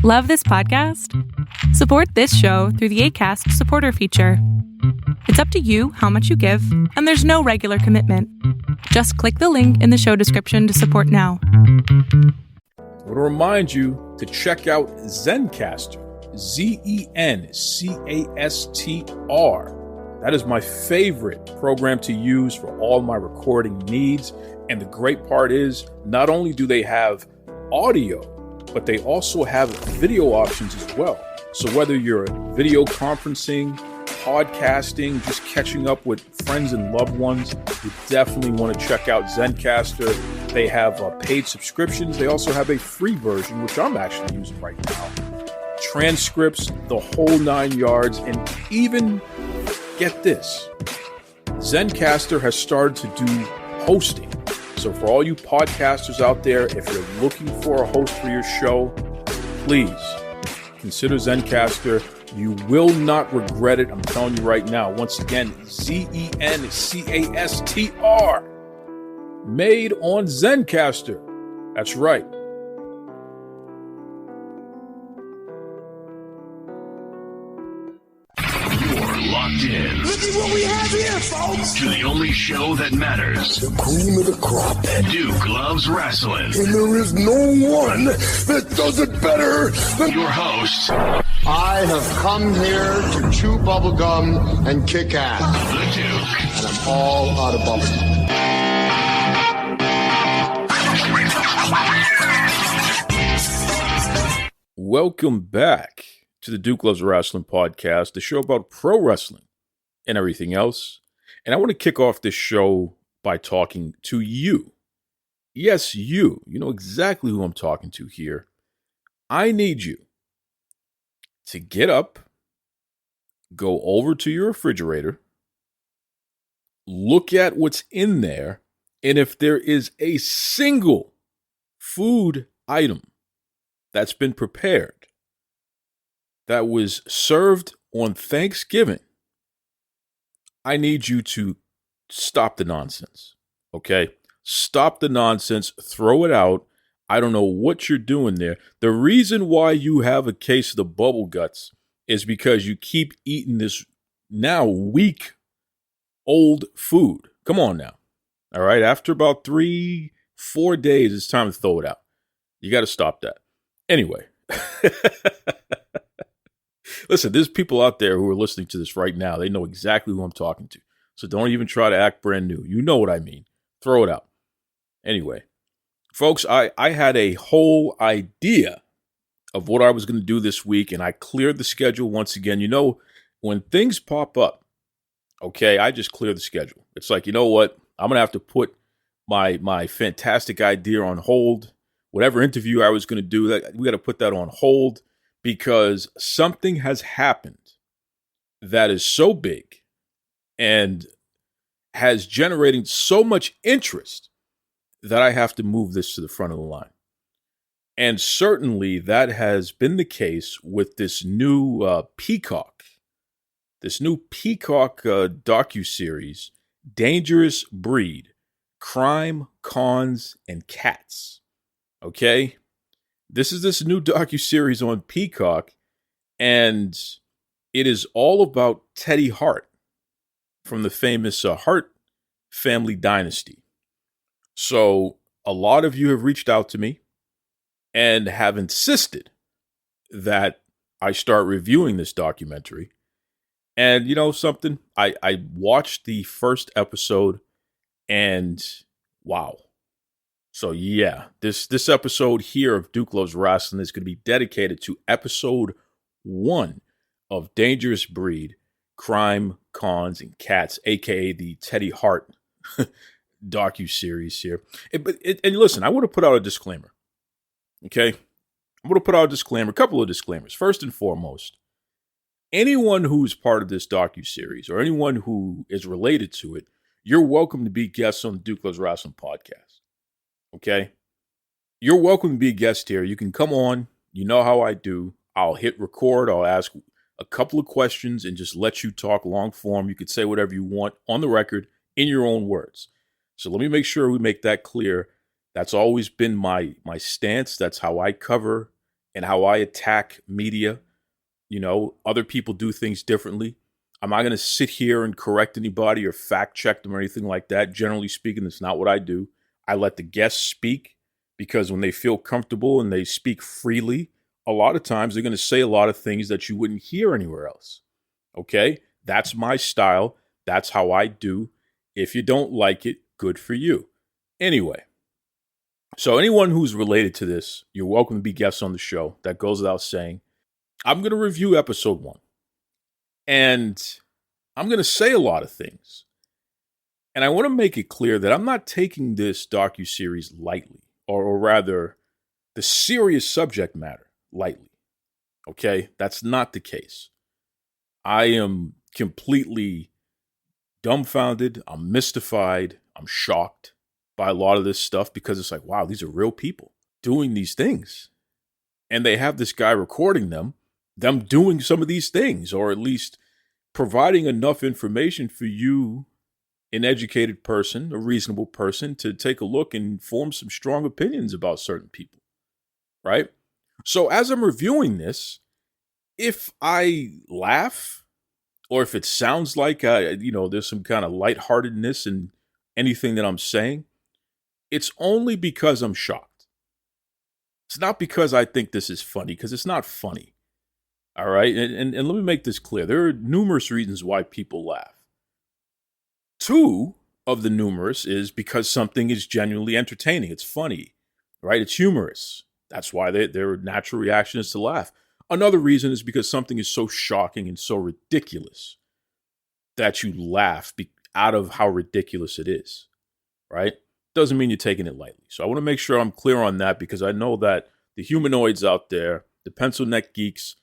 Love this podcast? Support this show through the Acast supporter feature. It's up to you how much you give, and there's no regular commitment. Just click the link in the show description to support now. I want to remind you to check out Zencastr, Zencastr. That is my favorite program to use for all my recording needs. And the great part is, not only do they have audio, but they also have video options as well. So whether you're video conferencing, podcasting, just catching up with friends and loved ones, you definitely want to check out Zencastr. They have paid subscriptions. They also have a free version, which I'm actually using right now. Transcripts, the whole 9 yards, and even, get this, Zencastr has started to do hosting. So for all you podcasters out there, if you're looking for a host for your show, please consider Zencastr. You will not regret it. I'm telling you right now. Once again, Zencastr. Made on Zencastr. That's right. Locked in. Look at what we have here, folks. To the only show that matters. The cream of the crop. Duke loves wrestling. And there is no one that does it better than your host. I have come here to chew bubblegum and kick ass. The Duke. And I'm all out of bubblegum. Welcome back to the Duke Loves Wrestling podcast, the show about pro wrestling and everything else. And I want to kick off this show by talking to you. Yes, you. You know exactly who I'm talking to here. I need you to get up, go over to your refrigerator, look at what's in there, and if there is a single food item that's been prepared that was served on Thanksgiving, I need you to stop the nonsense, okay? Stop the nonsense, throw it out. I don't know what you're doing there. The reason why you have a case of the bubble guts is because you keep eating this now week-old food. Come on now, all right? After about 3-4 days, it's time to throw it out. You got to stop that. Anyway. Listen, there's people out there who are listening to this right now. They know exactly who I'm talking to. So don't even try to act brand new. You know what I mean. Throw it out. Anyway, folks, I had a whole idea of what I was going to do this week, and I cleared the schedule once again. You know, when things pop up, okay, I just clear the schedule. It's like, you know what? I'm going to have to put my fantastic idea on hold. Whatever interview I was going to do, we got to put that on hold. Because something has happened that is so big and has generated so much interest that I have to move this to the front of the line. And certainly that has been the case with this new Peacock docuseries, Dangerous Breed, Crime, Cons, and Cats. Okay? This is this new docuseries on Peacock, and it is all about Teddy Hart from the famous Hart family dynasty. So a lot of you have reached out to me and have insisted that I start reviewing this documentary. And you know something? I watched the first episode, and wow. So yeah, this episode here of Duke Loves Rasslin is going to be dedicated to episode 1 of Dangerous Breed, Crime, Cons, and Cats, aka the Teddy Hart docuseries here. And listen, I want to put out a disclaimer. Okay? I'm going to put out a disclaimer, a couple of disclaimers. First and foremost, anyone who's part of this docuseries or anyone who is related to it, you're welcome to be guests on the Duke Loves Wrestling podcast. Okay? You're welcome to be a guest here. You can come on. You know how I do. I'll hit record. I'll ask a couple of questions and just let you talk long form. You could say whatever you want on the record in your own words. So let me make sure we make that clear. That's always been my stance. That's how I cover and how I attack media. Other people do things differently. I'm not going to sit here and correct anybody or fact check them or anything like that. Generally speaking, that's not what I do. I let the guests speak because when they feel comfortable and they speak freely, a lot of times they're going to say a lot of things that you wouldn't hear anywhere else. Okay? That's my style. That's how I do. If you don't like it, good for you. Anyway, so anyone who's related to this, you're welcome to be guests on the show. That goes without saying. I'm going to review episode 1. And I'm going to say a lot of things. And I want to make it clear that I'm not taking this docuseries lightly, or rather, the serious subject matter lightly. Okay? That's not the case. I am completely dumbfounded. I'm mystified. I'm shocked by a lot of this stuff because it's like, wow, these are real people doing these things. And they have this guy recording them doing some of these things, or at least providing enough information for you, an educated person, a reasonable person, to take a look and form some strong opinions about certain people, right? So as I'm reviewing this, if I laugh, or if it sounds like, there's some kind of lightheartedness in anything that I'm saying, it's only because I'm shocked. It's not because I think this is funny, because it's not funny. All right. And let me make this clear. There are numerous reasons why people laugh. 2 of the numerous is because something is genuinely entertaining. It's funny, right? It's humorous. That's why their natural reaction is to laugh. Another reason is because something is so shocking and so ridiculous that you laugh out of how ridiculous it is, right? Doesn't mean you're taking it lightly. So I want to make sure I'm clear on that, because I know that the humanoids out there, the pencil neck geeks,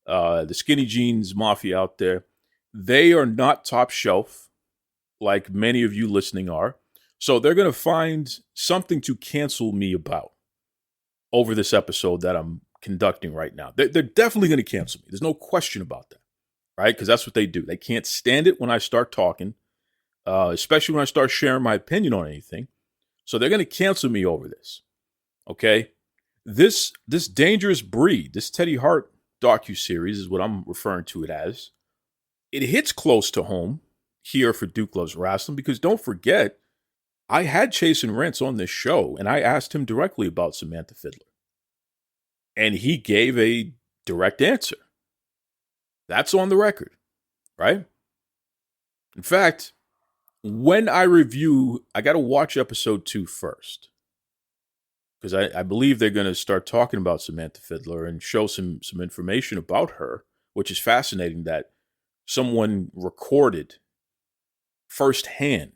the skinny jeans mafia out there, they are not top shelf like many of you listening are. So they're going to find something to cancel me about over this episode that I'm conducting right now. They're definitely going to cancel me. There's no question about that, right? Because that's what they do. They can't stand it when I start talking, especially when I start sharing my opinion on anything. So they're going to cancel me over this, okay? This dangerous breed, this Teddy Hart docuseries is what I'm referring to it as. It hits close to home here for Duke Loves Rasslin, because don't forget, I had Chase and Rance on this show, and I asked him directly about Samantha Fiddler. And he gave a direct answer. That's on the record, right? In fact, when I review, I got to watch episode 2 first, because I believe they're going to start talking about Samantha Fiddler and show some information about her, which is fascinating that someone recorded firsthand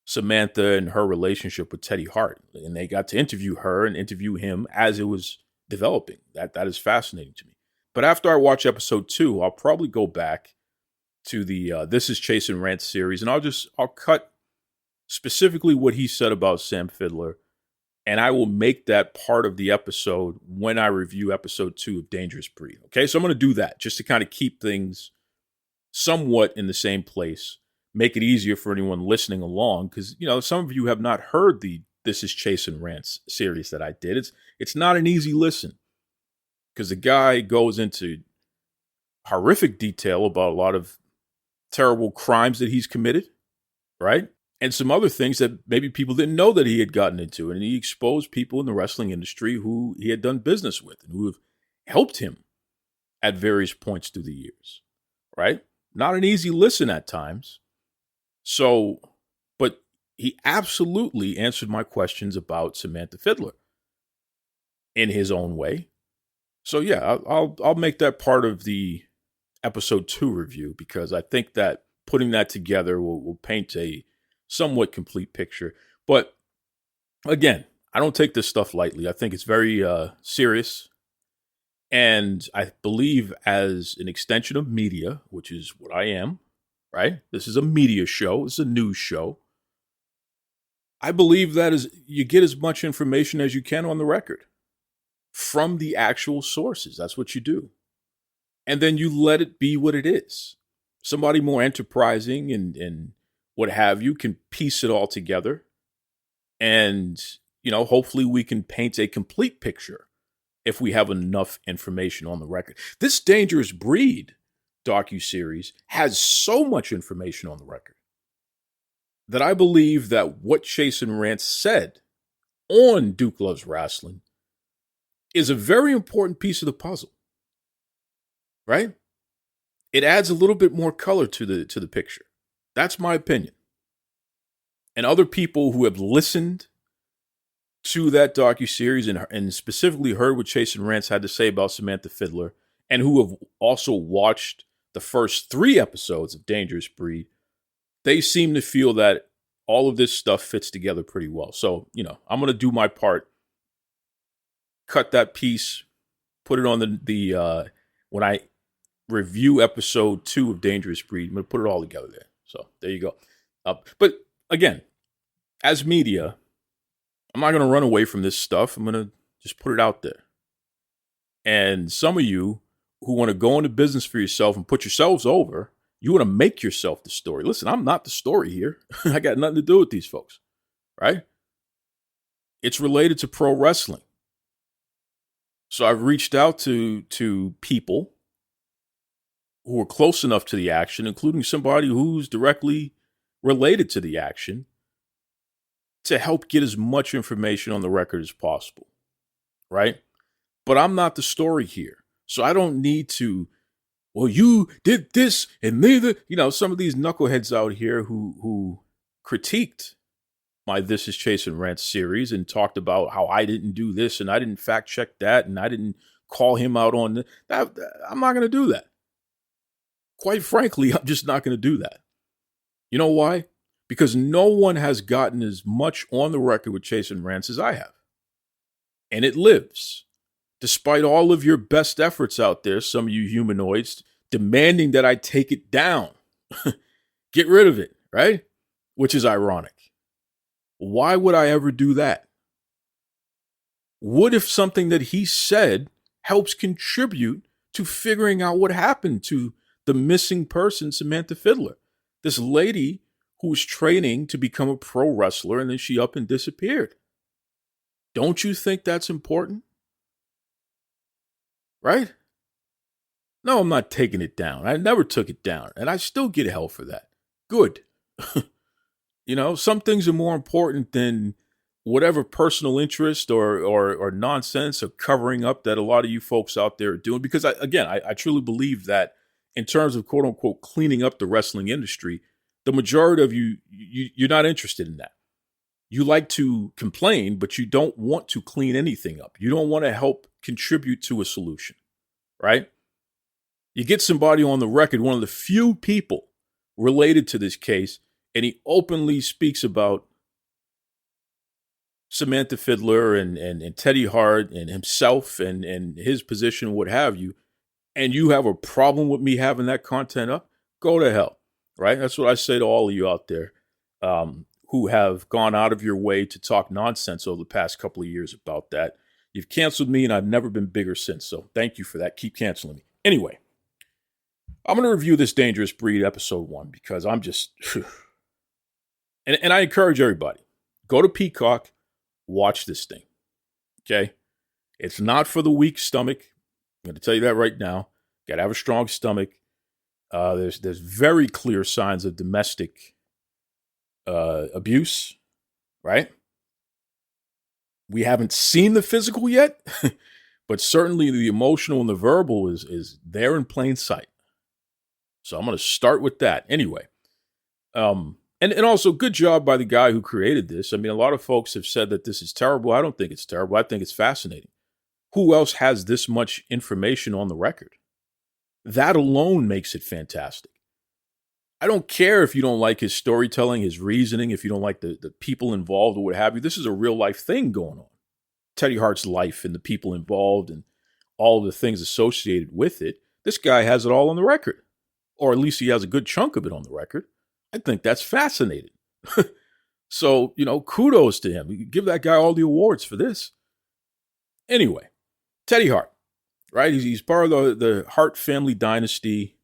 Samantha and her relationship with Teddy Hart. And they got to interview her and interview him as it was developing. That is fascinating to me. But after I watch episode 2, I'll probably go back to the This Is Chase and Rant series, and I'll cut specifically what he said about Sam Fiddler, and I will make that part of the episode when I review episode 2 of Dangerous Breed. Okay, so I'm going to do that just to kind of keep things somewhat in the same place, make it easier for anyone listening along, because some of you have not heard the This Is Chase and Rants series that I did. It's not an easy listen, because the guy goes into horrific detail about a lot of terrible crimes that he's committed, right? And some other things that maybe people didn't know that he had gotten into. And he exposed people in the wrestling industry who he had done business with and who have helped him at various points through the years, right? Not an easy listen at times. So, but he absolutely answered my questions about Samantha Fiddler in his own way. So yeah, I'll make that part of the episode 2 review, because I think that putting that together will paint a somewhat complete picture. But again, I don't take this stuff lightly. I think it's very serious. And I believe as an extension of media, which is what I am, right? This is a media show. It's a news show. I believe that is you get as much information as you can on the record from the actual sources. That's what you do. And then you let it be what it is. Somebody more enterprising and what have you can piece it all together. And, hopefully we can paint a complete picture, if we have enough information on the record. This Dangerous Breed docuseries has so much information on the record that I believe that what Chase and Rance said on Duke Loves Rasslin is a very important piece of the puzzle, right? It adds a little bit more color to the picture. That's my opinion. And other people who have listened to that docuseries and specifically heard what Chase and Rance had to say about Samantha Fiddler, and who have also watched the first 3 episodes of Dangerous Breed, they seem to feel that all of this stuff fits together pretty well. So, I'm going to do my part, cut that piece, put it on the when I review episode 2 of Dangerous Breed, I'm going to put it all together there. So there you go. But again, as media, I'm not going to run away from this stuff. I'm going to just put it out there. And some of you who want to go into business for yourself and put yourselves over, you want to make yourself the story. Listen, I'm not the story here. I got nothing to do with these folks, right? It's related to pro wrestling. So I've reached out to people who are close enough to the action, including somebody who's directly related to the action, to help get as much information on the record as possible, right? But I'm not the story here. So I don't need to, well, you did this and neither, some of these knuckleheads out here who critiqued my This Is Chase and Rant series and talked about how I didn't do this and I didn't fact check that and I didn't call him out on that. I'm not going to do that. Quite frankly, I'm just not going to do that. You know why? Because no one has gotten as much on the record with Chase and Rance as I have. And it lives. Despite all of your best efforts out there, some of you humanoids, demanding that I take it down. Get rid of it, right? Which is ironic. Why would I ever do that? What if something that he said helps contribute to figuring out what happened to the missing person, Samantha Fiddler? This lady who was training to become a pro wrestler and then she up and disappeared. Don't you think that's important? Right? No, I'm not taking it down. I never took it down. And I still get hell for that. Good. Some things are more important than whatever personal interest or nonsense or covering up that a lot of you folks out there are doing. Because, I truly believe that in terms of quote unquote cleaning up the wrestling industry, the majority of you're not interested in that. You like to complain, but you don't want to clean anything up. You don't want to help contribute to a solution, right? You get somebody on the record, one of the few people related to this case, and he openly speaks about Samantha Fiddler and Teddy Hart and himself and his position, what have you, and you have a problem with me having that content up, go to hell, right? That's what I say to all of you out there who have gone out of your way to talk nonsense over the past couple of years about that. You've canceled me, and I've never been bigger since, so thank you for that. Keep canceling me. Anyway, I'm going to review this Dangerous Breed episode 1 because I'm just... and I encourage everybody, go to Peacock, watch this thing, okay? It's not for the weak stomach. I'm going to tell you that right now. Got to have a strong stomach. There's very clear signs of domestic abuse, right? We haven't seen the physical yet, but certainly the emotional and the verbal is there in plain sight. So I'm going to start with that. Anyway, and also good job by the guy who created this. I mean, a lot of folks have said that this is terrible. I don't think it's terrible. I think it's fascinating. Who else has this much information on the record? That alone makes it fantastic. I don't care if you don't like his storytelling, his reasoning, if you don't like the people involved or what have you. This is a real life thing going on. Teddy Hart's life and the people involved and all of the things associated with it. This guy has it all on the record. Or at least he has a good chunk of it on the record. I think that's fascinating. So, kudos to him. You give that guy all the awards for this. Anyway, Teddy Hart, right? He's part of the Hart family dynasty.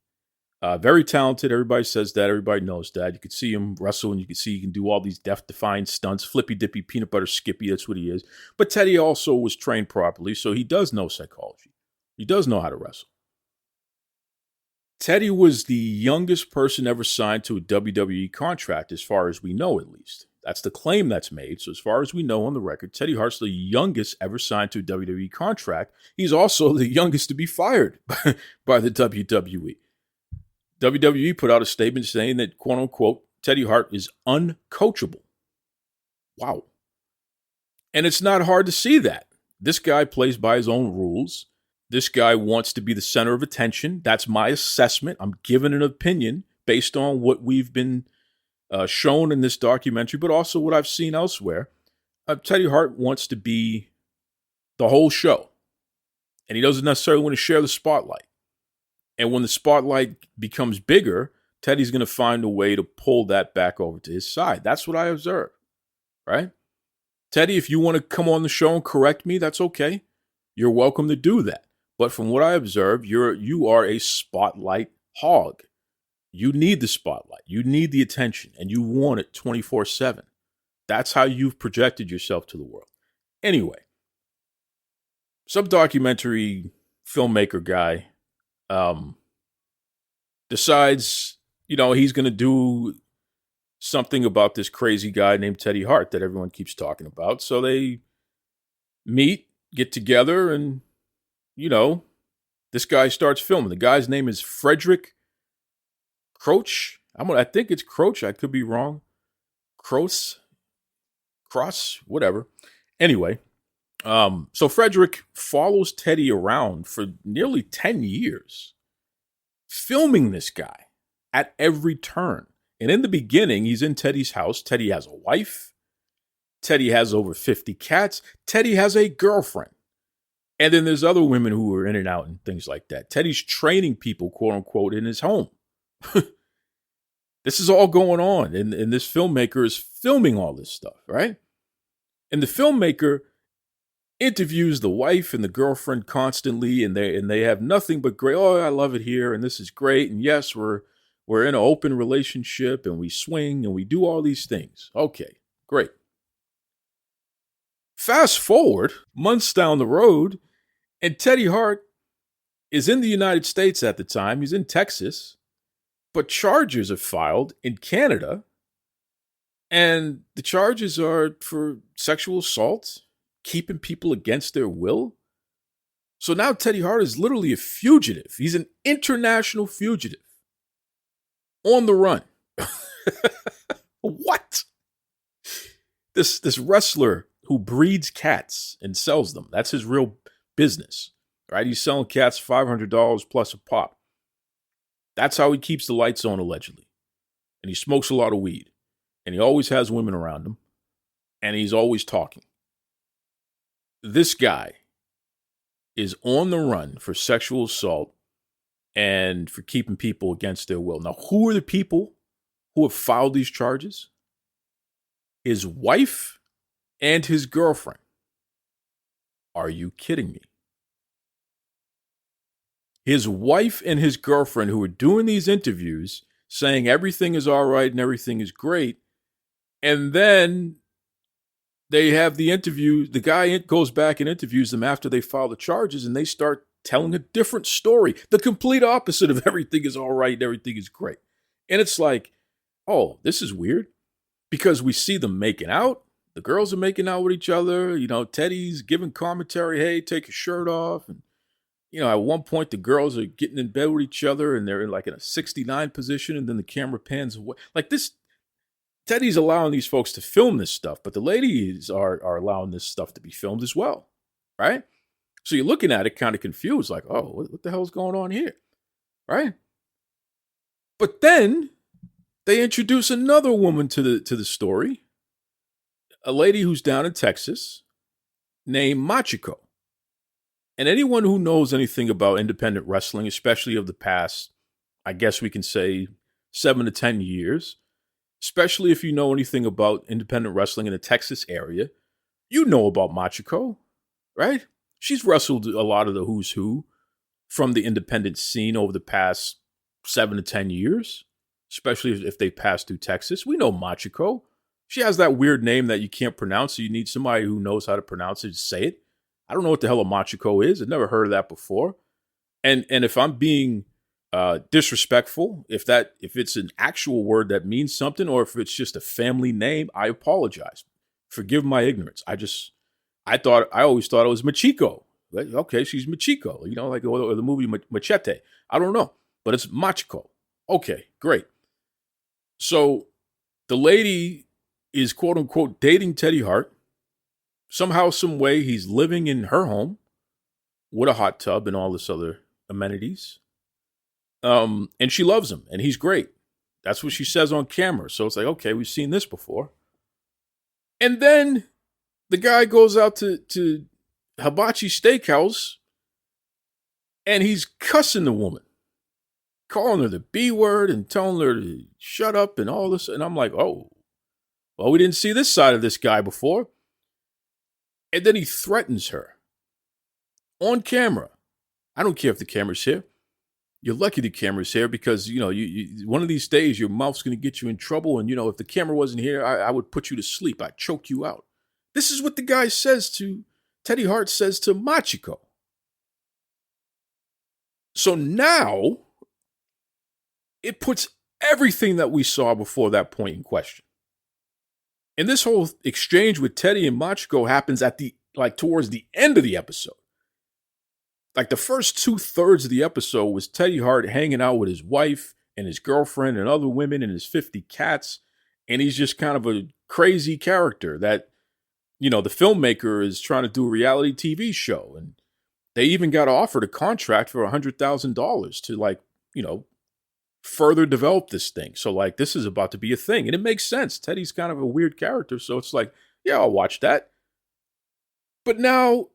Very talented. Everybody says that. Everybody knows that. You could see him wrestle, and you can see he can do all these death-defying stunts. Flippy dippy, peanut butter skippy. That's what he is. But Teddy also was trained properly, so he does know psychology. He does know how to wrestle. Teddy was the youngest person ever signed to a WWE contract, as far as we know, at least. That's the claim that's made. So as far as we know on the record, Teddy Hart's the youngest ever signed to a WWE contract. He's also the youngest to be fired by the WWE. WWE put out a statement saying that, quote unquote, Teddy Hart is uncoachable. Wow. And it's not hard to see that. This guy plays by his own rules. This guy wants to be the center of attention. That's my assessment. I'm giving an opinion based on what we've been shown in this documentary, but also what I've seen elsewhere. Teddy Hart wants to be the whole show. And he doesn't necessarily want to share the spotlight. And when the spotlight becomes bigger, Teddy's going to find a way to pull that back over to his side. That's what I observe, right? Teddy, if you want to come on the show and correct me, that's okay. You're welcome to do that. But from what I observe, you are a spotlight hog. You need the spotlight. You need the attention, and you want it 24/7. That's how you've projected yourself to the world. Anyway, some documentary filmmaker guy decides, he's going to do something about this crazy guy named Teddy Hart that everyone keeps talking about. So they meet, get together, and, this guy starts filming. The guy's name is Frederick Croce. I think it's Croce. I could be wrong. Cross, whatever. Anyway, so Frederick follows Teddy around for nearly 10 years, filming this guy at every turn. And in the beginning, he's in Teddy's house. Teddy has a wife. Teddy has over 50 cats. Teddy has a girlfriend. And then there's other women who are in and out and things like that. Teddy's training people, quote unquote, in his home. This is all going on. And this filmmaker is filming all this stuff, right? And the filmmaker interviews the wife and the girlfriend constantly, and they have nothing but great, oh, I love it here, and this is great, and yes, we're in an open relationship, and we swing, and we do all these things. Okay, great. Fast forward months down the road, and Teddy Hart is in the United States at the time. He's in Texas, but charges are filed in Canada, and the charges are for sexual assault, keeping people against their will. So now Teddy Hart is literally a fugitive. He's an international fugitive on the run. What? This wrestler who breeds cats and sells them. That's his real business, right? He's selling cats $500 plus a pop. That's how he keeps the lights on, allegedly. And he smokes a lot of weed. And he always has women around him. And he's always talking. This guy is on the run for sexual assault and for keeping people against their will. Now, who are the people who have filed these charges? His wife and his girlfriend. Are you kidding me? His wife and his girlfriend, who are doing these interviews, saying everything is all right and everything is great. And then they have the interview. The guy goes back and interviews them after they file the charges, and they start telling a different story. The complete opposite of everything is all right and everything is great. And it's like, oh, this is weird. Because we see them making out. The girls are making out with each other. Teddy's giving commentary, hey, take your shirt off. And, at one point, the girls are getting in bed with each other, and they're in a 69 position, and then the camera pans away. Like this, Teddy's allowing these folks to film this stuff, but the ladies are allowing this stuff to be filmed as well, right? So you're looking at it kind of confused, like, oh, what the hell's going on here, right? But then they introduce another woman to the story, a lady who's down in Texas named Machiko. And anyone who knows anything about independent wrestling, especially of the past, I guess we can say 7 to 10 years, especially if you know anything about independent wrestling in the Texas area, you know about Machiko, right? She's wrestled a lot of the who's who from the independent scene over the past 7 to 10 years, especially if they pass through Texas. We know Machiko. She has that weird name that you can't pronounce, so you need somebody who knows how to pronounce it to say it. I don't know what the hell a Machiko is. I've never heard of that before. And if I'm being disrespectful, if it's an actual word that means something, or if it's just a family name, I apologize. Forgive my ignorance. I always thought it was Machiko. Like, okay, she's Machiko, like or the movie Machete. I don't know, but it's Machiko. Okay, great. So the lady is quote unquote dating Teddy Hart. Somehow, some way, he's living in her home with a hot tub and all this other amenities. And she loves him, and he's great. That's what she says on camera. So it's like, okay, we've seen this before. And then the guy goes out to Hibachi Steakhouse, and he's cussing the woman, calling her the B word and telling her to shut up and all this. And I'm like, oh, well, we didn't see this side of this guy before. And then he threatens her on camera. I don't care if the camera's here. You're lucky the camera's here because, you one of these days your mouth's going to get you in trouble. And, if the camera wasn't here, I would put you to sleep. I'd choke you out. This is what the guy says Teddy Hart says to Machiko. So now it puts everything that we saw before that point in question. And this whole exchange with Teddy and Machiko happens towards the end of the episode. Like the first 2/3 of the episode was Teddy Hart hanging out with his wife and his girlfriend and other women and his 50 cats. And he's just kind of a crazy character that, the filmmaker is trying to do a reality TV show. And they even got offered a contract for $100,000 to further develop this thing. So this is about to be a thing. And it makes sense. Teddy's kind of a weird character. So it's like, yeah, I'll watch that. But now,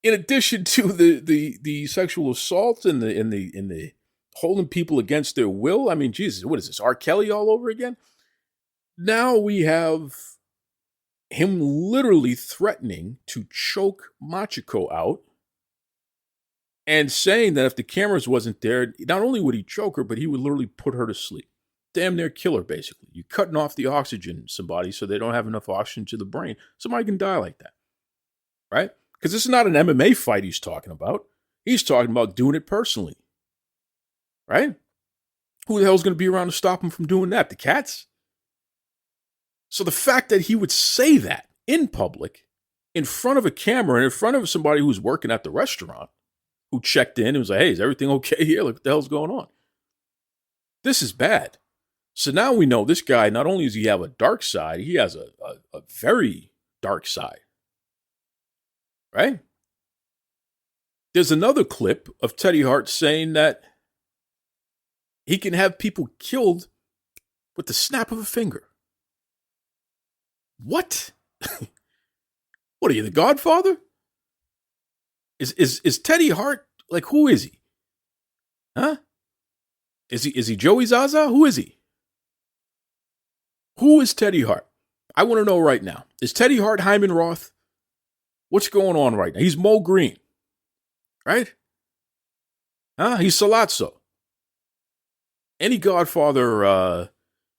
in addition to the sexual assault and the holding people against their will, I mean, Jesus, what is this? R. Kelly all over again? Now we have him literally threatening to choke Machiko out and saying that if the cameras wasn't there, not only would he choke her, but he would literally put her to sleep. Damn near kill her, basically. You're cutting off the oxygen in somebody so they don't have enough oxygen to the brain. Somebody can die like that, right? Because this is not an MMA fight he's talking about. He's talking about doing it personally, right? Who the hell's going to be around to stop him from doing that? The cats? So the fact that he would say that in public, in front of a camera, and in front of somebody who's working at the restaurant, who checked in and was like, hey, is everything okay here? Like, what the hell's going on? This is bad. So now we know this guy, not only does he have a dark side, he has a very dark side. Right? There's another clip of Teddy Hart saying that he can have people killed with the snap of a finger. What? What are you, the Godfather? Is Teddy Hart, who is he? Huh? Is he Joey Zaza? Who is he? Who is Teddy Hart? I want to know right now. Is Teddy Hart Hyman Roth? What's going on right now? He's Mo Green, right? Huh? He's Salazzo. Any Godfather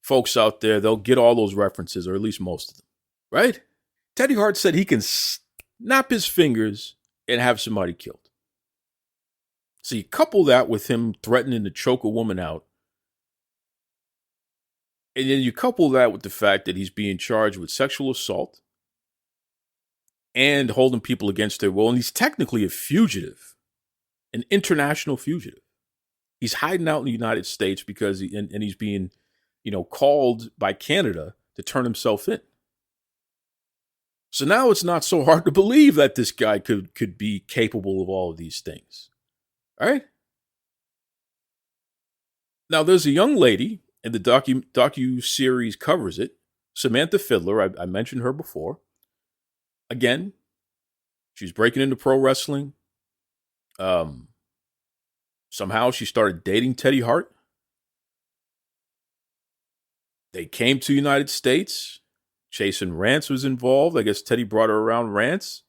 folks out there, they'll get all those references, or at least most of them, right? Teddy Hart said he can snap his fingers and have somebody killed. So you couple that with him threatening to choke a woman out, and then you couple that with the fact that he's being charged with sexual assault and holding people against their will. And he's technically a fugitive, an international fugitive. He's hiding out in the United States because he's being, called by Canada to turn himself in. So now it's not so hard to believe that this guy could be capable of all of these things. All right? Now, there's a young lady, and the docu-series covers it, Samantha Fiddler. I mentioned her before. Again, she's breaking into pro wrestling. Somehow she started dating Teddy Hart. They came to the United States. Jason Rance was involved. I guess Teddy brought her around Rance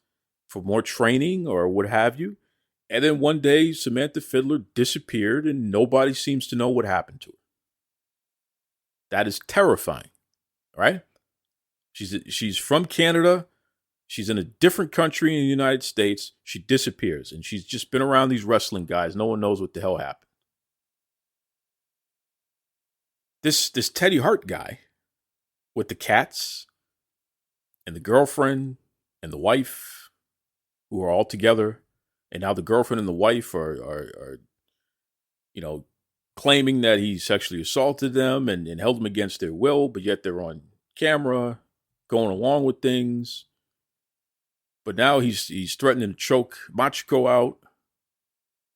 for more training or what have you. And then one day, Samantha Fiddler disappeared and nobody seems to know what happened to her. That is terrifying, right? She's from Canada. She's in a different country in the United States. She disappears, and she's just been around these wrestling guys. No one knows what the hell happened. This Teddy Hart guy with the cats and the girlfriend and the wife who are all together, and now the girlfriend and the wife are claiming that he sexually assaulted them and held them against their will, but yet they're on camera going along with things. But now he's threatening to choke Machiko out,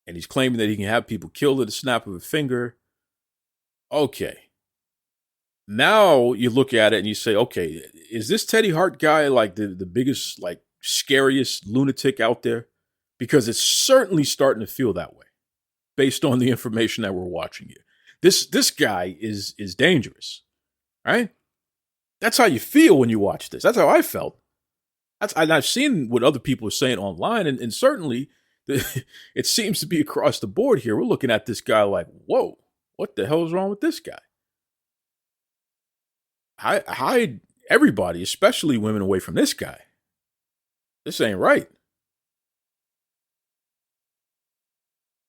and he's claiming that he can have people killed at the snap of a finger. Okay. Now you look at it and you say, okay, is this Teddy Hart guy like the biggest, like scariest lunatic out there? Because it's certainly starting to feel that way based on the information that we're watching here. This guy is dangerous, right? That's how you feel when you watch this. That's how I felt. I've seen what other people are saying online, and certainly it seems to be across the board here. We're looking at this guy like, whoa, what the hell is wrong with this guy? Hide everybody, especially women, away from this guy. This ain't right.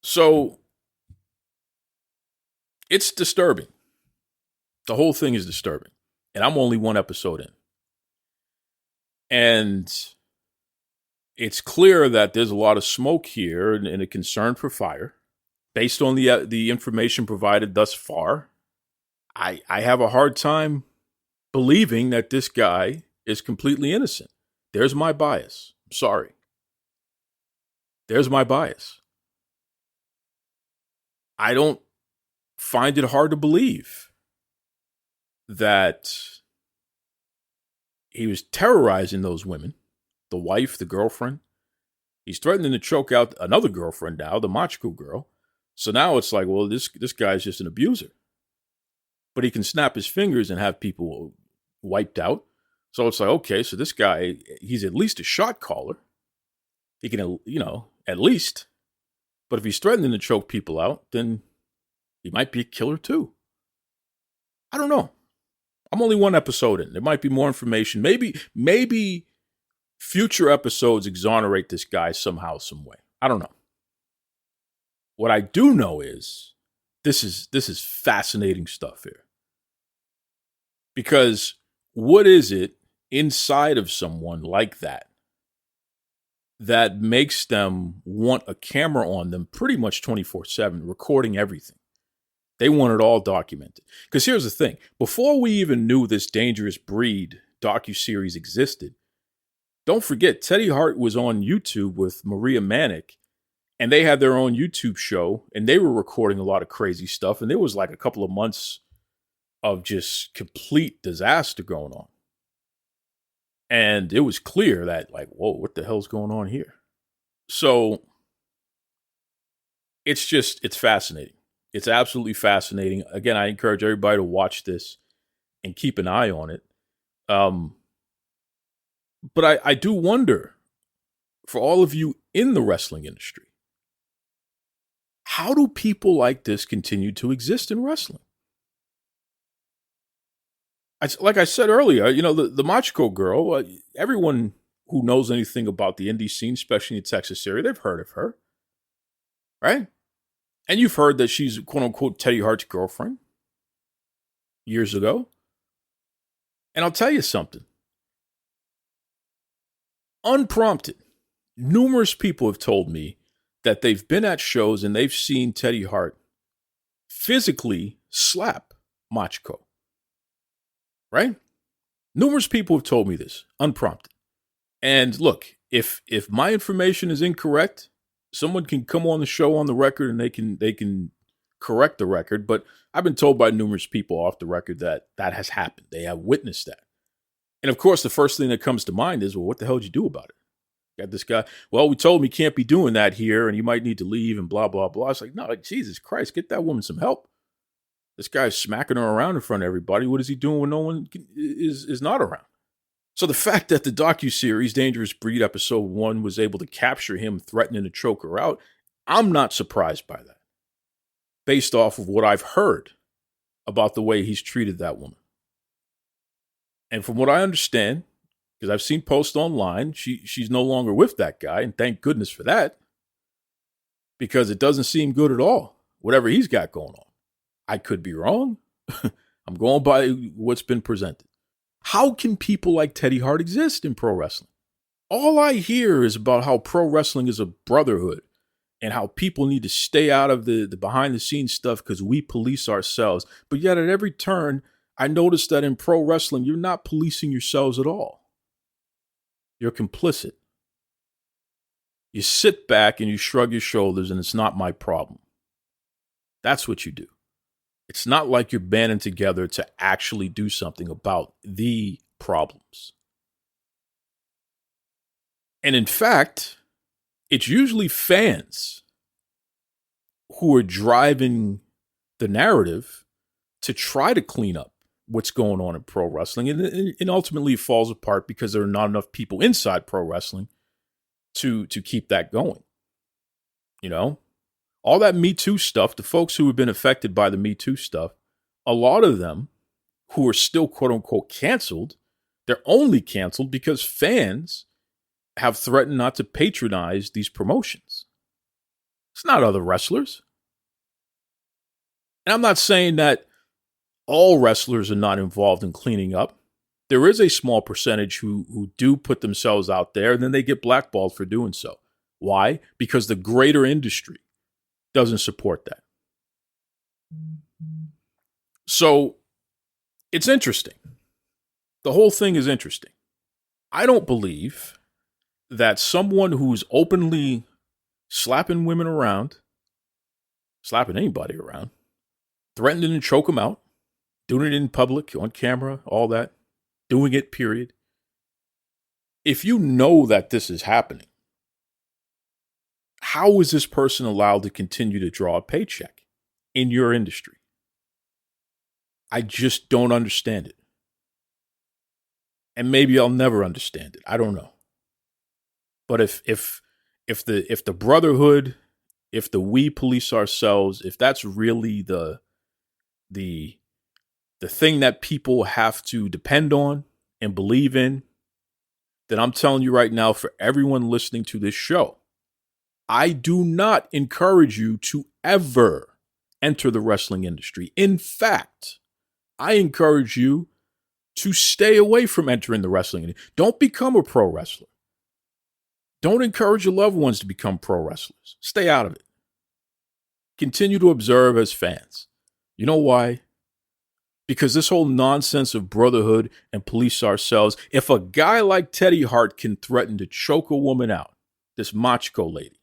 So it's disturbing. The whole thing is disturbing. And I'm only one episode in. And it's clear that there's a lot of smoke here and a concern for fire. Based on the information provided thus far, I have a hard time believing that this guy is completely innocent. There's my bias. I'm sorry. There's my bias. I don't find it hard to believe that he was terrorizing those women, the wife, the girlfriend. He's threatening to choke out another girlfriend now, the Machiko girl. So now it's like, well, this guy's just an abuser. But he can snap his fingers and have people wiped out. So it's like, okay, so this guy, he's at least a shot caller. He can, at least. But if he's threatening to choke people out, then he might be a killer too. I don't know. I'm only one episode in. There might be more information. Maybe future episodes exonerate this guy somehow, some way. I don't know. What I do know is this is fascinating stuff here. Because what is it inside of someone like that makes them want a camera on them pretty much 24/7, recording everything? They want it all documented. Because here's the thing. Before we even knew this Dangerous Breed docuseries existed, don't forget, Teddy Hart was on YouTube with Maria Manick, and they had their own YouTube show, and they were recording a lot of crazy stuff, and there was like a couple of months of just complete disaster going on. And it was clear that, like, whoa, what the hell's going on here? So it's fascinating. It's absolutely fascinating. Again, I encourage everybody to watch this and keep an eye on it. But I do wonder, for all of you in the wrestling industry, how do people like this continue to exist in wrestling? Like I said earlier, the Machiko girl, everyone who knows anything about the indie scene, especially in the Texas area, they've heard of her, right? And you've heard that she's, quote unquote, Teddy Hart's girlfriend years ago. And I'll tell you something. Unprompted, numerous people have told me that they've been at shows and they've seen Teddy Hart physically slap Machiko. Right? Numerous people have told me this, unprompted. And look, if my information is incorrect, someone can come on the show on the record and they can correct the record. But I've been told by numerous people off the record that has happened. They have witnessed that. And of course, the first thing that comes to mind is, well, what the hell did you do about it? Got this guy, well, we told him he can't be doing that here and you might need to leave and blah, blah, blah. It's like, no, Jesus Christ, get that woman some help. This guy's smacking her around in front of everybody. What is he doing when no one is not around? So the fact that the docuseries Dangerous Breed episode 1 was able to capture him threatening to choke her out, I'm not surprised by that. Based off of what I've heard about the way he's treated that woman. And from what I understand, because I've seen posts online, she's no longer with that guy, and thank goodness for that. Because it doesn't seem good at all, whatever he's got going on. I could be wrong. I'm going by what's been presented. How can people like Teddy Hart exist in pro wrestling? All I hear is about how pro wrestling is a brotherhood and how people need to stay out of the behind the scenes stuff because we police ourselves. But yet at every turn, I notice that in pro wrestling, you're not policing yourselves at all. You're complicit. You sit back and you shrug your shoulders and it's not my problem. That's what you do. It's not like you're banding together to actually do something about the problems. And in fact, it's usually fans who are driving the narrative to try to clean up what's going on in pro wrestling. And ultimately it falls apart because there are not enough people inside pro wrestling to keep that going. You know, all that Me Too stuff, the folks who have been affected by the Me Too stuff, a lot of them who are still quote unquote canceled, they're only canceled because fans have threatened not to patronize these promotions. It's not other wrestlers. And I'm not saying that all wrestlers are not involved in cleaning up. There is a small percentage who do put themselves out there and then they get blackballed for doing so. Why? Because the greater industry doesn't support that. So it's interesting. The whole thing is interesting. I don't believe that someone who's openly slapping women around, slapping anybody around, threatening to choke them out, doing it in public, on camera, all that, doing it, period. If you know that this is happening, how is this person allowed to continue to draw a paycheck in your industry? I just don't understand it. And maybe I'll never understand it. I don't know. But if the brotherhood, if the we police ourselves, if that's really the thing that people have to depend on and believe in, then I'm telling you right now, for everyone listening to this show, I do not encourage you to ever enter the wrestling industry. In fact, I encourage you to stay away from entering the wrestling industry. Don't become a pro wrestler. Don't encourage your loved ones to become pro wrestlers. Stay out of it. Continue to observe as fans. You know why? Because this whole nonsense of brotherhood and police ourselves, if a guy like Teddy Hart can threaten to choke a woman out, this Machko lady,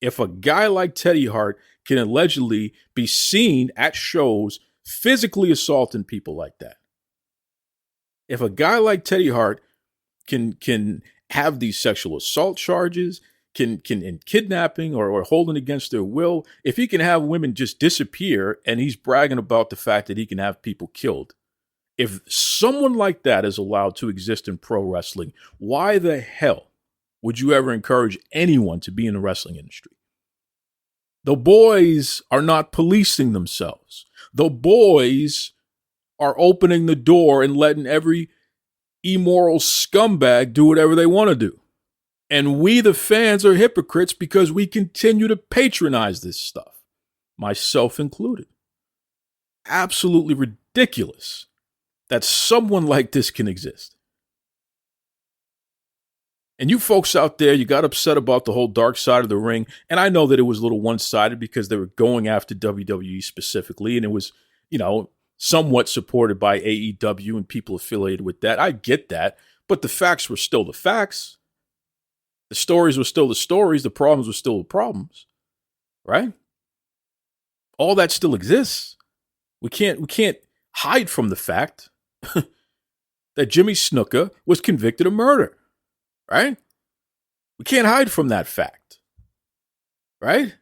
if a guy like Teddy Hart can allegedly be seen at shows physically assaulting people like that, if a guy like Teddy Hart can have these sexual assault charges, can in kidnapping or holding against their will, if he can have women just disappear and he's bragging about the fact that he can have people killed, if someone like that is allowed to exist in pro wrestling, why the hell would you ever encourage anyone to be in the wrestling industry? The boys are not policing themselves. The boys are opening the door and letting every immoral scumbag do whatever they want to do. And we, the fans, are hypocrites because we continue to patronize this stuff, myself included. Absolutely ridiculous that someone like this can exist. And you folks out there, you got upset about the whole dark side of the ring. And I know that it was a little one-sided because they were going after WWE specifically. And it was, somewhat supported by AEW and people affiliated with that. I get that. But the facts were still the facts. The stories were still the stories. The problems were still the problems. Right? All that still exists. We can't hide from the fact that Jimmy Snuka was convicted of murder. Right? We can't hide from that fact. Right?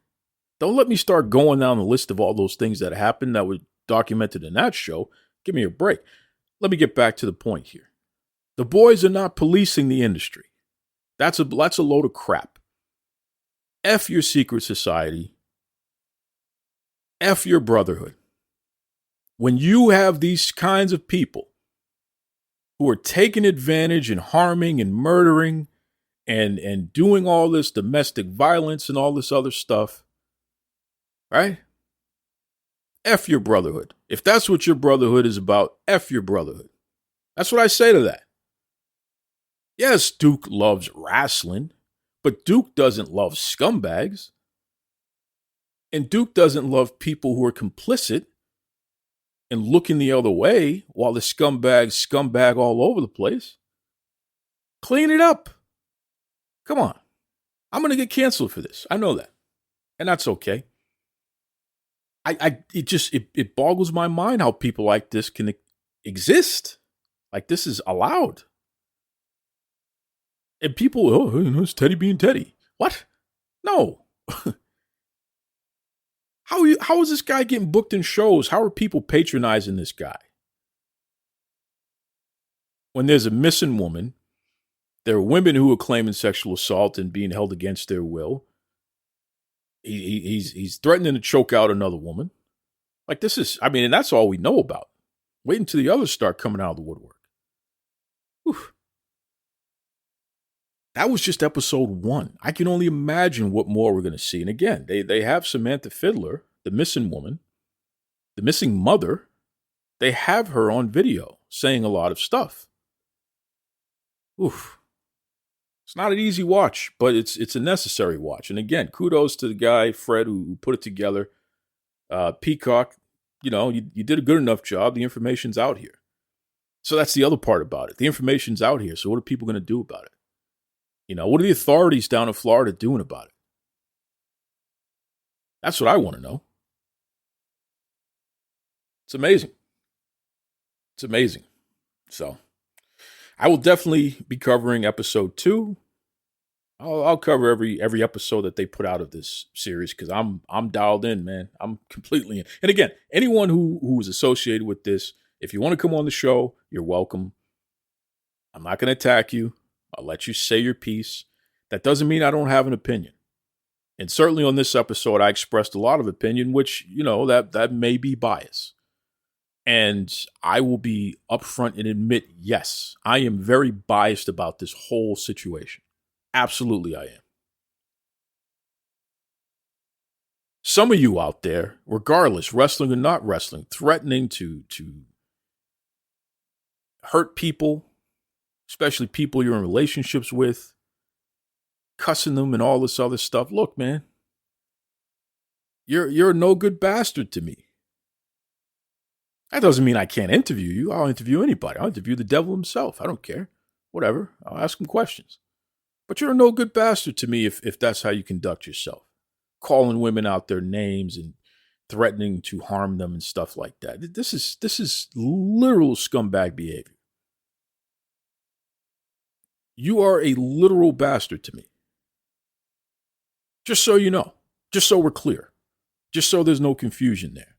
Don't let me start going down the list of all those things that happened that were documented in that show. Give me a break. Let me get back to the point here. The boys are not policing the industry. That's a load of crap. F your secret society. F your brotherhood. When you have these kinds of people who are taking advantage and harming and murdering and doing all this domestic violence and all this other stuff, right? F your brotherhood. If that's what your brotherhood is about, F your brotherhood. That's what I say to that. Yes, Duke loves Rasslin, but Duke doesn't love scumbags. And Duke doesn't love people who are complicit and looking the other way while the scumbag all over the place. Clean it up. Come on. I'm going to get canceled for this. I know that. And that's okay. It boggles my mind how people like this can exist. Like this is allowed. And people, it's Teddy being Teddy. What? No. How is this guy getting booked in shows? How are people patronizing this guy? When there's a missing woman, there are women who are claiming sexual assault and being held against their will. He's threatening to choke out another woman. Like this is, and that's all we know about. Wait until the others start coming out of the woodwork. Whew. That was just episode 1. I can only imagine what more we're going to see. And again, they have Samantha Fiddler, the missing woman, the missing mother. They have her on video saying a lot of stuff. Oof. It's not an easy watch, but it's a necessary watch. And again, kudos to the guy, Fred, who put it together. Peacock, you did a good enough job. The information's out here. So that's the other part about it. The information's out here. So what are people going to do about it? What are the authorities down in Florida doing about it? That's what I want to know. It's amazing. It's amazing. So I will definitely be covering episode 2. I'll cover every episode that they put out of this series because I'm dialed in, man. I'm completely in. And again, anyone who is associated with this, if you want to come on the show, you're welcome. I'm not going to attack you. I'll let you say your piece. That doesn't mean I don't have an opinion. And certainly on this episode, I expressed a lot of opinion, which, that may be bias. And I will be upfront and admit, yes, I am very biased about this whole situation. Absolutely I am. Some of you out there, regardless, wrestling or not wrestling, threatening to hurt people, especially people you're in relationships with, cussing them and all this other stuff. Look, man, you're a no good bastard to me. That doesn't mean I can't interview you. I'll interview anybody. I'll interview the devil himself. I don't care. Whatever. I'll ask him questions. But you're a no good bastard to me if that's how you conduct yourself. Calling women out their names and threatening to harm them and stuff like that. This is literal scumbag behavior. You are a literal bastard to me. Just so you know. Just so we're clear. Just so there's no confusion there.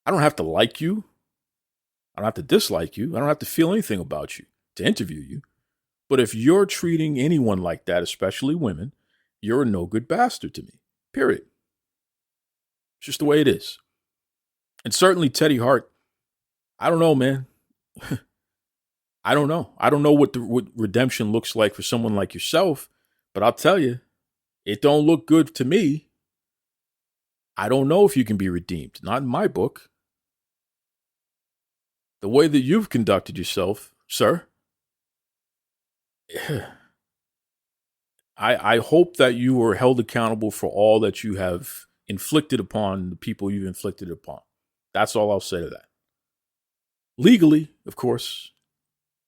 I don't have to like you. I don't have to dislike you. I don't have to feel anything about you to interview you. But if you're treating anyone like that, especially women, you're a no good bastard to me. Period. It's just the way it is. And certainly Teddy Hart, I don't know, man. I don't know. I don't know what redemption looks like for someone like yourself, but I'll tell you, it don't look good to me. I don't know if you can be redeemed. Not in my book. The way that you've conducted yourself, sir, I hope that you were held accountable for all that you have inflicted upon the people you've inflicted upon. That's all I'll say to that. Legally, of course,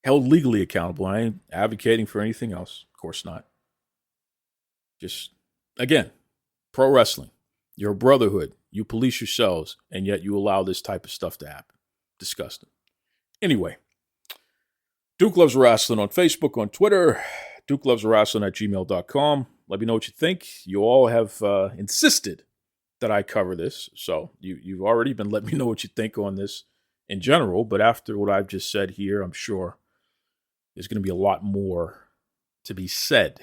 held legally accountable. I ain't advocating for anything else. Of course not. Just, again, pro wrestling. You're a brotherhood. You police yourselves, and yet you allow this type of stuff to happen. Disgusting. Anyway, Duke Loves Rasslin on Facebook, on Twitter. DukeLovesWrestling@gmail.com. Let me know what you think. You all have insisted that I cover this, so you've already been letting me know what you think on this in general, but after what I've just said here, I'm sure there's going to be a lot more to be said.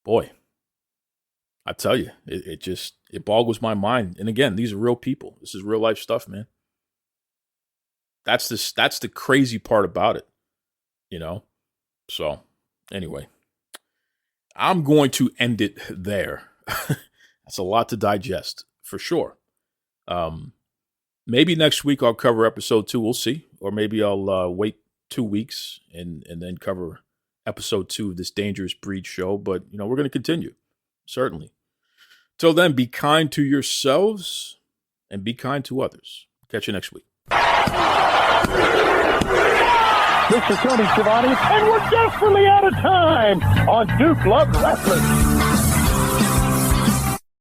Boy, I tell you, it boggles my mind. And again, these are real people. This is real life stuff, man. That's the crazy part about it, you know? So anyway, I'm going to end it there. That's a lot to digest for sure. Maybe next week I'll cover episode 2. We'll see. Or maybe I'll wait 2 weeks and then cover episode 2 of this Dangerous Breed show. But, you know, we're going to continue. Certainly. Till then, be kind to yourselves and be kind to others. Catch you next week. Mr. Tony Schiavone, and we're desperately out of time on Duke Loves Wrestling.